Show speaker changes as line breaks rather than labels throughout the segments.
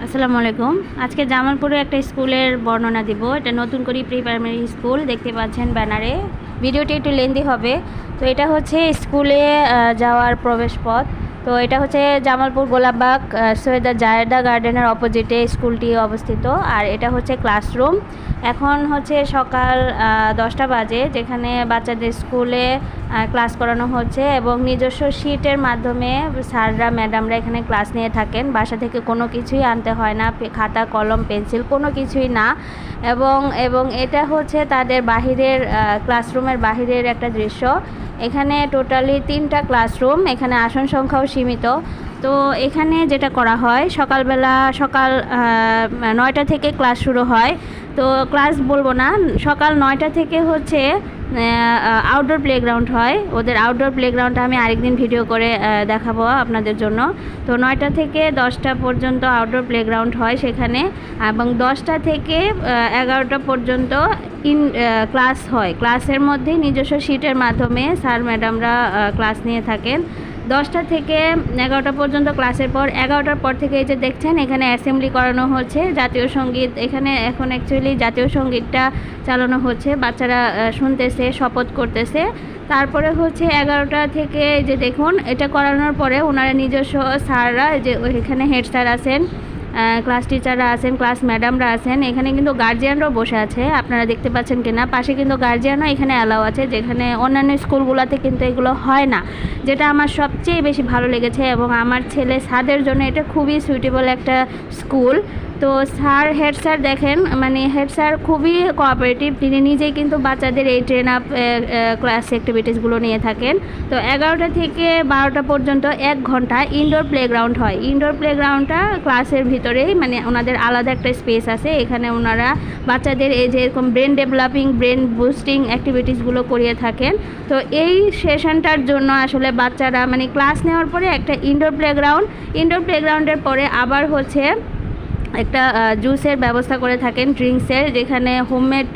আসসালামু আলাইকুম। আজকে জামালপুরে একটা স্কুলের বর্ণনা দিব। এটা নতুন করে প্রি প্রাইমারি স্কুল, দেখতে পাচ্ছেন ব্যানারে। ভিডিওটি একটু লেন্দি হবে। তো এটা হচ্ছে স্কুলে যাওয়ার প্রবেশ পথ। তো এটা হচ্ছে জামালপুর গোলাপবাগ সৈয়দা জায়েদা গার্ডেনের অপোজিটে স্কুলটি অবস্থিত। আর এটা হচ্ছে ক্লাসরুম। এখন হচ্ছে সকাল 10টা বাজে, যেখানে বাচ্চাদের স্কুলে ক্লাস করানো হচ্ছে এবং নিজস্ব শিটের মাধ্যমে স্যাররা ম্যাডামরা এখানে ক্লাস নিয়ে থাকেন। বাসা থেকে কোনো কিছুই আনতে হয় না, খাতা কলম পেন্সিল কোনো কিছুই না। এবং এটা হচ্ছে তাদের বাহিরের ক্লাসরুমের বাহিরের একটা দৃশ্য। এখানে টোটালি 3টা ক্লাসরুম, এখানে আসন সংখ্যাও সীমিত। তো এখানে যেটা করা হয়, সকাল 9টা থেকে ক্লাস শুরু হয়। তো ক্লাস বলবো না, সকাল 9টা থেকে হচ্ছে আউটডোর প্লেগ্রাউন্ড হয়। ওদের আউটডোর প্লেগ্রাউন্ডটা আমি আরেকদিন ভিডিও করে দেখাবো আপনাদের জন্য। তো 9টা থেকে 10টা পর্যন্ত আউটডোর প্লেগ্রাউন্ড হয় সেখানে, এবং 10টা থেকে 11টা পর্যন্ত ক্লাস হয়। ক্লাসের মধ্যে নিজস্ব শিটের মাধ্যমে স্যার ম্যাডামরা ক্লাস নিয়ে থাকেন। 10টা থেকে 11টা পর্যন্ত ক্লাসের পর 11টার পর থেকে এই যে দেখছেন এখানে অ্যাসেম্বলি করানো হচ্ছে, জাতীয় সঙ্গীত। এখানে এখন অ্যাকচুয়ালি জাতীয় সঙ্গীতটা চালানো হচ্ছে, বাচ্চারা শুনতেছে, শপথ করতেছে। তারপরে হচ্ছে 11টা থেকে যে দেখুন এটা করানোর পরে ওনারা নিজস্ব স্যাররা, যে এখানে হেড স্যার আছেন, ক্লাস টিচাররা আছেন, ক্লাস ম্যাডামরা আছেন। এখানে কিন্তু গার্জিয়ানরাও বসে আছে, আপনারা দেখতে পাচ্ছেন কিনা। পাশে কিন্তু গার্জিয়ানও এখানে অ্যালাউ আছে, যেখানে অন্যান্য স্কুলগুলোতে কিন্তু এগুলো হয় না, যেটা আমার সবচেয়ে বেশি ভালো লেগেছে। এবং আমার ছেলে সাদের জন্য এটা খুবই সুইটেবল একটা স্কুল। তো হেড স্যার দেখেন, মানে হেড স্যার খুবই কোঅপারেটিভ। তিনি নিজেই কিন্তু বাচ্চাদের এই ট্রেন আপ ক্লাস অ্যাক্টিভিটিসগুলো নিয়ে থাকেন। তো 11টা থেকে 12টা পর্যন্ত 1 ঘন্টা ইনডোর প্লেগ্রাউন্ড হয়। ইনডোর প্লেগ্রাউন্ডটা ক্লাসের ভিতরেই, মানে ওনাদের আলাদা একটা স্পেস আছে। এখানে ওনারা বাচ্চাদের এই যে এরকম ব্রেন ডেভেলপিং, ব্রেন বুস্টিং অ্যাক্টিভিটিসগুলো করিয়ে থাকেন। তো এই সেশনটার জন্য আসলে বাচ্চারা মানে ক্লাস নেওয়ার পরে একটা ইনডোর প্লেগ্রাউন্ডের পরে আবার হচ্ছে একটা জুসের ব্যবস্থা করে থাকেন, ড্রিঙ্কসের, যেখানে হোমমেড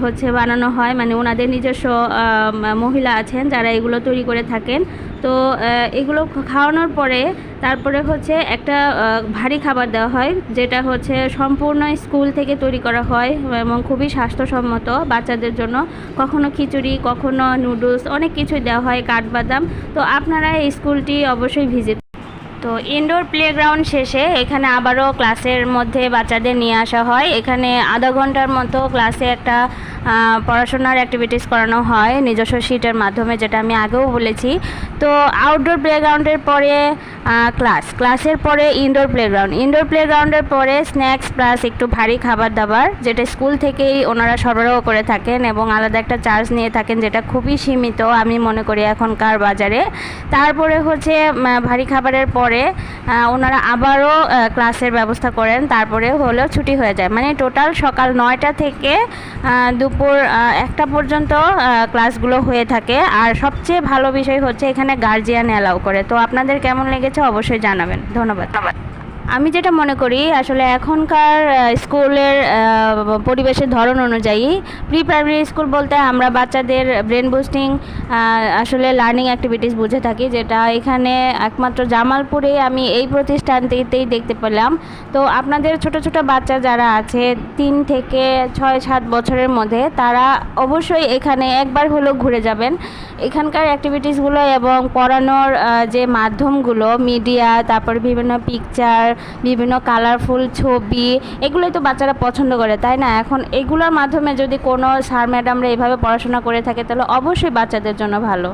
হচ্ছে বানানো হয়। মানে ওনাদের নিজস্ব মহিলা আছেন যারা এগুলো তৈরি করে থাকেন। তো এগুলো খাওয়ানোর পরে তারপরে হচ্ছে একটা ভারী খাবার দেওয়া হয়, যেটা হচ্ছে সম্পূর্ণ স্কুল থেকে তৈরি করা হয় এবং খুবই স্বাস্থ্যসম্মত বাচ্চাদের জন্য। কখনো খিচুড়ি, কখনো নুডলস, অনেক কিছুই দেওয়া হয়, কাঠবাদাম। তো আপনারা এই স্কুলটি অবশ্যই ভিজিট। তো ইনডোর প্লেগ্রাউন্ড শেষে এখানে আবারও ক্লাসের মধ্যে বাচ্চাদের নিয়ে আসা হয়। এখানে আধা ঘন্টার মতো ক্লাসে একটা পড়াশোনার অ্যাক্টিভিটিস করানো হয় নিজস্ব শিটের মাধ্যমে, যেটা আমি আগেও বলেছি। তো আউটডোর প্লেগ্রাউন্ডের পরে ক্লাসের পরে ইনডোর প্লেগ্রাউন্ডের পরে স্ন্যাক্স প্লাস একটু ভারী খাবার দাবার, যেটা স্কুল থেকেই ওনারা সরবরাহ করে থাকেন এবং আলাদা একটা চার্জ নিয়ে থাকেন, যেটা খুবই সীমিত আমি মনে করি এখনকার বাজারে। তারপরে হচ্ছে ভারী খাবারের পরে ওনারা আবারও ক্লাসের ব্যবস্থা করেন, তারপরে হলো ছুটি হয়ে যায়। মানে টোটাল সকাল 9টা থেকে দুপুর 1টা পর্যন্ত ক্লাসগুলো হয়ে থাকে। আর সবচেয়ে ভালো বিষয় হচ্ছে এখানে গার্জিয়ান অ্যালাউ করে। তো আপনাদের কেমন লেগেছে অবশ্যই জানাবেন। ধন্যবাদ। আমি যেটা মনে করি আসলে এখনকার স্কুলের পরিবেশের ধরন অনুযায়ী প্রি প্রাইমারি স্কুল বলতে আমরা বাচ্চাদের ব্রেন বুস্টিং আসলে লার্নিং অ্যাক্টিভিটিস বুঝে থাকি, যেটা এখানে একমাত্র জামালপুরে আমি এই প্রতিষ্ঠানটিতেই দেখতে পেলাম। তো আপনাদের ছোট ছোট বাচ্চা যারা আছে 3 থেকে 6-7 বছরের মধ্যে, তারা অবশ্যই এখানে একবার হলেও ঘুরে যাবেন। এখানকার অ্যাক্টিভিটিসগুলো এবং পড়ানোর যে মাধ্যমগুলো, মিডিয়া, তারপর বিভিন্ন পিকচার, বিভিন্ন কালারফুল ছবি, এগুলোই তো বাচ্চারা পছন্দ করে, তাই না? এখন এগুলোর মাধ্যমে যদি কোনো স্যার ম্যাডামরা এভাবে পড়াশোনা করে থাকে তাহলে অবশ্যই বাচ্চাদের জন্য ভালো।